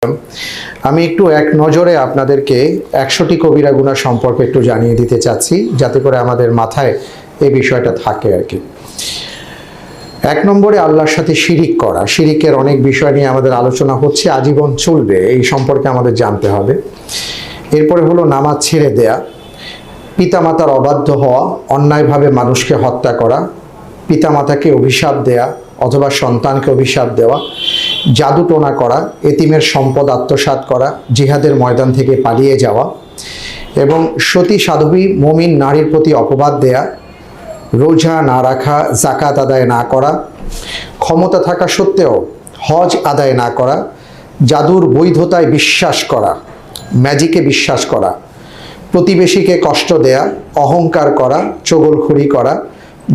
আমি একটু এক নজরে আপনাদেরকে 100টি কবিরা গুনাহ সম্পর্কে একটু জানিয়ে দিতে চাচ্ছি, যাতে করে আমাদের মাথায় এই বিষয়টা থাকে আর কি। 1 নম্বরে আল্লাহর সাথে শিরিক করা। শিরিকের অনেক বিষয় নিয়ে আমাদের আলোচনা হচ্ছে, আজীবন চলবে, এই সম্পর্কে আমাদের জানতে হবে। এরপরে হলো নামাজ ছেড়ে দেয়া, পিতামাতার অবাধ্য হওয়া, অন্যায়ভাবে মানুষকে হত্যা করা, পিতামাতাকে অভিশাপ দেয়া অথবা সন্তানকে অভিশাপ দেওয়া, জাদুটোনা করা, এতিমের সম্পদ আত্মসাৎ করা, জিহাদের ময়দান থেকে পালিয়ে যাওয়া এবং সতী সাধবী মুমিন নারীর প্রতি অপবাদ দেয়া, রোজা না রাখা, যাকাত আদায় না করা, ক্ষমতা থাকা সত্ত্বেও হজ আদায় না করা, জাদুর বৈধতায় বিশ্বাস করা, ম্যাজিকে বিশ্বাস করা, প্রতিবেশীকে কষ্ট দেয়া, অহংকার করা, চগলখড়ি করা,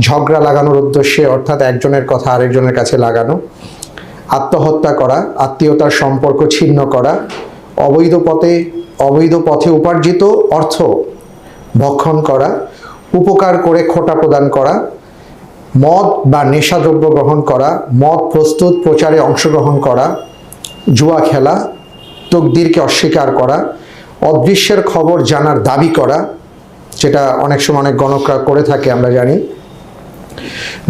ঝগড়া লাগানোর উদ্দেশ্যে অর্থাৎ একজনের কথা আরেকজনের কাছে লাগানো, আত্মহত্যা করা, আত্মীয়তার সম্পর্ক ছিন্ন করা, অবৈধ পথে উপার্জিত অর্থ ভক্ষণ করা, উপকার করে খোটা প্রদান করা, মদ বা নেশাদ্রব্য গ্রহণ করা, মদ প্রস্তুত প্রচারে অংশগ্রহণ করা, জুয়া খেলা, তকদিরকে অস্বীকার করা, অদৃশ্যের খবর জানার দাবি করা, যেটা অনেক সময় অনেক গণকরা করে থাকে আমরা জানি,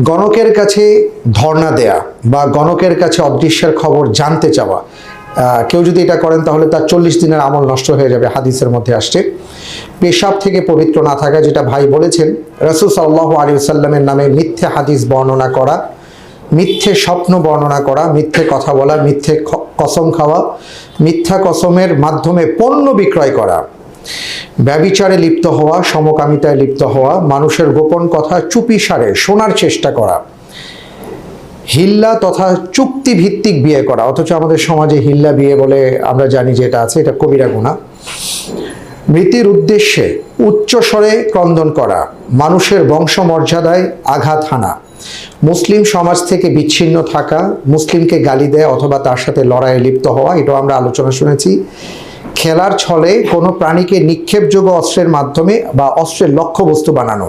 গণকের কাছে ধর্ণা দেয়া বা গণকের কাছে অদৃশ্যের খবর জানতে চাওয়া। কেউ যদি এটা করেন তাহলে তার 40 দিনের আমল নষ্ট হয়ে যাবে, হাদিসের মধ্যে আসছে। পেশাব থেকে পবিত্র না থাকা, যেটা ভাই বলেছেন, রাসূল সাল্লাল্লাহু আলাইহি ওয়াসাল্লামের নামে মিথ্যে হাদিস বর্ণনা করা, মিথ্যে স্বপ্ন বর্ণনা করা, মিথ্যে কথা বলা, মিথ্যে কসম খাওয়া, মিথ্যা কসমের মাধ্যমে পণ্য বিক্রয় করা, ব্যভিচারে লিপ্ত হওয়া, সমকামিতায় লিপ্ত হওয়া, মানুষের গোপন কথা চুপিসারে শোনার চেষ্টা করা, হিল্লা তথা চুক্তিভিত্তিক বিয়ে করা, অথচ আমাদের সমাজে হিল্লা বিয়ে বলে আমরা জানি যেটা আছে, এটা কবিরা গুনাহ। মৃতের উদ্দেশ্যে উচ্চস্বরে ক্রন্দন করা, মানুষের বংশমর্যাদায় আঘাত হানা, মুসলিম সমাজ থেকে বিচ্ছিন্ন থাকা, মুসলিমকে গালি দেয়া অথবা তার সাথে লড়াইয়ে লিপ্ত হওয়া, এটাও আমরা আলোচনা শুনেছি। খেলার ছলে কোনো প্রাণীকে নিক্ষেপযোগ্য অস্ত্রের মাধ্যমে বা অস্ত্রের লক্ষ্যবস্তু বানানো,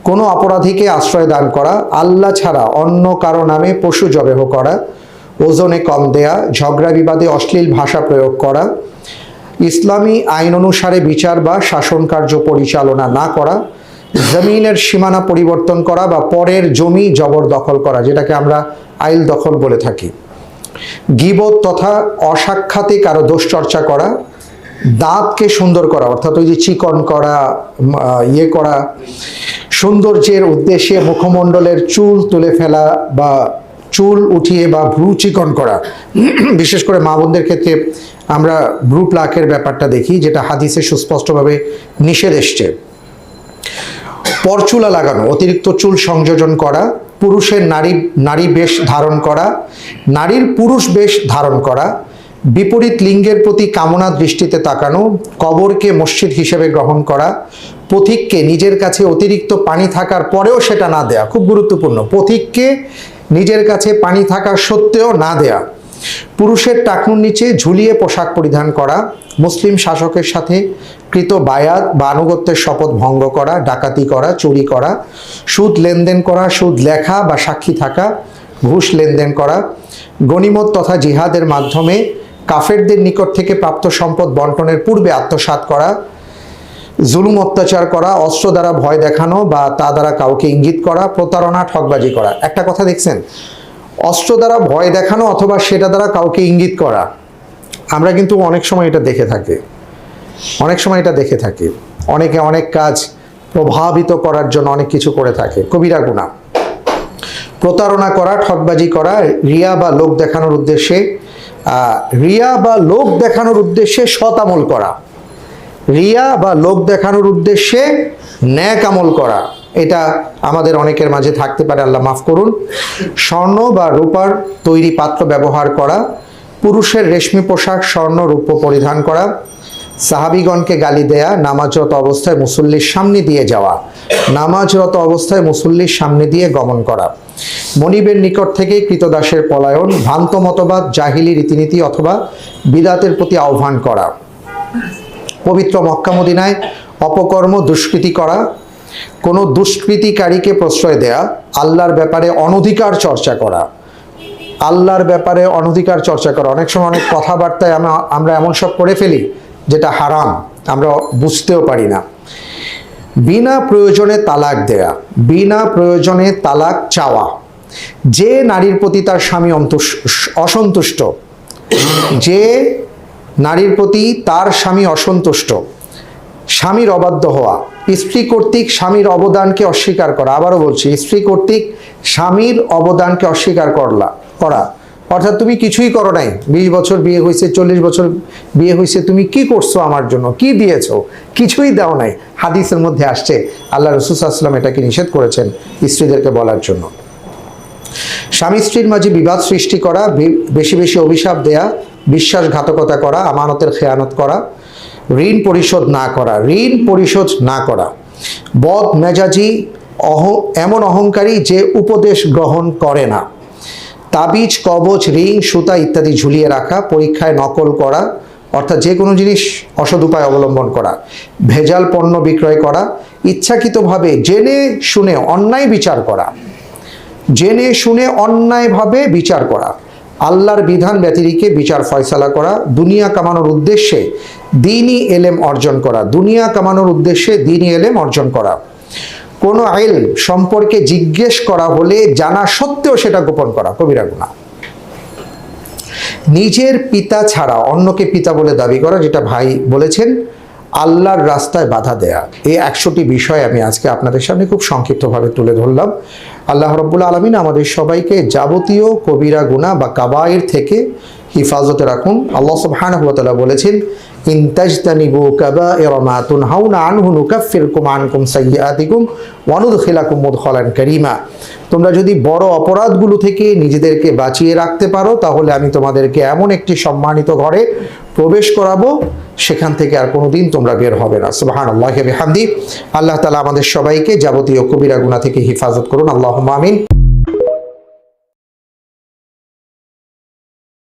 কোনো অপরাধীকে আশ্রয় দান করা, আল্লাহ ছাড়া অন্য কারো নামে পশু জবেহ করা, ওজনে কম দেয়া, ঝগড়া বিবাদে অশ্লীল ভাষা প্রয়োগ করা, ইসলামী আইন অনুসারে বিচার বা শাসন কার্য পরিচালনা না করা, জমিনের সীমানা পরিবর্তন করা বা পরের জমি জবরদখল করা, যেটাকে আমরা আইল দখল বলে থাকি, গীবত তথা অসাক্ষাতে কারো দোষ চর্চা করা, দাঁতকে সুন্দর করা অর্থাৎ ওই যে চিকন করা, করা, সৌন্দর্যের উদ্দেশ্যে মুখমণ্ডলের চুল তুলে ফেলা বা চুল উঠিয়ে বা ভ্রু চিকন করা। বিশেষ করে মা বোনদের ক্ষেত্রে আমরা ভ্রু প্লাকের ব্যাপারটা দেখি, যেটা হাদিসে সুস্পষ্টভাবে নিষেধ এসছে। পরচুলা লাগানো, অতিরিক্ত চুল সংযোজন করা, পুরুষের নারী বেশ ধারণ করা, নারীর পুরুষ বেশ ধারণ করা, বিপরীত লিঙ্গের প্রতি কামনা দৃষ্টিতে তাকানো, কবরকে মসজিদ হিসেবে গ্রহণ করা, পথিককে নিজের কাছে অতিরিক্ত পানি থাকার পরেও সেটা না দেয়া, খুব গুরুত্বপূর্ণ, পথিককে নিজের কাছে পানি থাকা সত্ত্বেও না দেয়া, পুরুষের টাকনুর নিচে ঝুলিয়ে পোশাক পরিধান করা, মুসলিম শাসকের সাথে কৃত বায়াত বা আনুগত্যের শপথ ভঙ্গ করা, ডাকাতি করা, চুরি করা, সুদ লেনদেন করা, সুদ লেখা বা সাক্ষী থাকা, ঘুষ লেনদেন করা, গনিমত তথা জিহাদের মাধ্যমে কাফেরদের নিকট থেকে প্রাপ্ত সম্পদ বন্টনের পূর্বে আত্মসাৎ করা, জুলুম অত্যাচার করা, অস্ত্র দ্বারা ভয় দেখানো বা তা দ্বারা কাউকে ইঙ্গিত করা, প্রতারণা ঠকবাজি করা। একটা কথা দেখছেন, অস্ত্র দ্বারা ভয় দেখানো অথবা সেটা দ্বারা কাউকে ইঙ্গিত করা, আমরা কিন্তু অনেক সময় এটা দেখে থাকি, অনেকে অনেক কাজ প্রভাবিত করার জন্য অনেক কিছু করে থাকে, কবিরা গুনাহ। প্রতারণা করা, ঠকবাজি করা, রিয়া বা লোক দেখানোর উদ্দেশ্যে সৎ আমল করা, রিয়া বা লোক দেখানোর উদ্দেশ্যে ন্যাক আমল করা, এটা আমাদের অনেকের মাঝে থাকতে পারে, আল্লাহ মাফ করুন। স্বর্ণ বা রূপার তৈরি পাত্র ব্যবহার করা, পুরুষের রেশমি পোশাক স্বর্ণ রূপ্য পরিধান করা, সাহাবীগণকে গালি দেয়া, নামাজরত অবস্থায় মুসল্লির সামনে দিয়ে যাওয়া, নামাজরত অবস্থায় মুসল্লির সামনে দিয়ে গমন করা, মনিবের নিকট থেকে কৃতদাসের পলায়ন, ভ্রান্ত মতবাদ, জাহিলি রীতিনীতি অথবা বিদাতের প্রতি আহ্বান করা, পবিত্র মক্কা মদিনায় অপকর্ম দুষ্কৃতি করা, কোনো দুষ্কৃতিকারীকে প্রশ্রয় দেয়া, আল্লাহর ব্যাপারে অনধিকার চর্চা করা, আল্লাহর ব্যাপারে অনধিকার চর্চা করা। অনেক সময় অনেক কথাবার্তায় আমরা এমন সব করে ফেলি যেটা হারাম, আমরা বুঝতেও পারি না। বিনা প্রয়োজনে তালাক দেয়া, বিনা প্রয়োজনে তালাক চাওয়া। যে নারীর প্রতি তার স্বামী অসন্তুষ্ট, যে নারীর প্রতি তার স্বামী অসন্তুষ্ট, স্বামীর অবাধ্য হওয়া, স্ত্রী কর্তৃক স্বামীর অবদানকে অস্বীকার করা। আবারও বলছি, স্ত্রী কর্তৃক স্বামীর অবদানকে অস্বীকার করা, অর্থাৎ তুমি কিছুই করো নাই, 20 বছর বিয়ে হয়েছে, 40 বছর বিয়ে হয়েছে, তুমি কি করছো আমার জন্য, কি দিয়েছো, কিছুই দাও নাই। হাদিসের মধ্যে আসছে আল্লাহ রাসূল সাল্লাল্লাহু আলাইহি ওয়াসাল্লাম এটাকে নিষেধ করেছেন স্ত্রীদেরকে বলার জন্য। স্বামী স্ত্রীর মাঝে বিবাদ সৃষ্টি করা, বেশি বেশি অভিশাপ দেয়া, বিশ্বাসঘাতকতা করা, আমানতের খেয়ানত করা, ঋণ পরিশোধ না করা, বদ মেজাজি, এমন অহংকারী যে উপদেশ গ্রহণ করে না, তাবিজ, কবচ, রিং, সুতা ইত্যাদি ঝুলিয়ে রাখা, পরীক্ষায় নকল করা, অর্থাৎ যে কোনো জিনিস অসৎ উপায় অবলম্বন করা, ভেজাল পণ্য বিক্রয় করা, ইচ্ছাকৃতভাবে জেনে শুনে অন্যায়ভাবে বিচার করা, আল্লাহর বিধান ব্যতিরেকে বিচার ফয়সালা করা, দুনিয়া কামানোর উদ্দেশ্যে দ্বীনি এলেম অর্জন করা, কোনো ইলম সম্পর্কে জিজ্ঞেস করা হলে জানা সত্ত্বেও সেটা গোপন করা, কবিরা গুনাহ। নিজের পিতা ছাড়া অন্যকে পিতা বলে দাবি করা, যেটা ভাই বলেছেন, আল্লাহর রাস্তায় বাধা দেয়া। এই 100টি বিষয় আমি আজকে আপনাদের সামনে খুব সংক্ষিপ্তভাবে তুলে ধরলাম। আল্লাহ রাব্বুল আলামিন আমাদের সবাইকে যাবতীয় কবিরা গুনাহ বা কাবায়ের থেকে হিফাজতে রাখুন। আল্লাহ সুবহানাহু ওয়া তাআলা বলেছেন, ইন তাজতানিবু কাবাইরা মা তুনহাউনা আনহু নুকাফিরকুম আনকুম সাইয়্যাতিকুম ওয়া নুদখিলাকুম মুদখালান কারীমা। তোমরা যদি বড় অপরাধগুলো থেকে নিজেদেরকে বাঁচিয়ে রাখতে পারো, তাহলে আমি তোমাদেরকে এমন একটি সম্মানিত ঘরে প্রবেশ করাবো, সেখান থেকে আর কোনোদিন তোমরা বের হবে না। সুবহানাল্লাহি ওয়া বিহামদিহি। আল্লাহ তাআলা আমাদের সবাইকে যাবতীয় কবিরা গুনাহ থেকে হিফাজত করুন। আল্লাহুম্মা আমিন।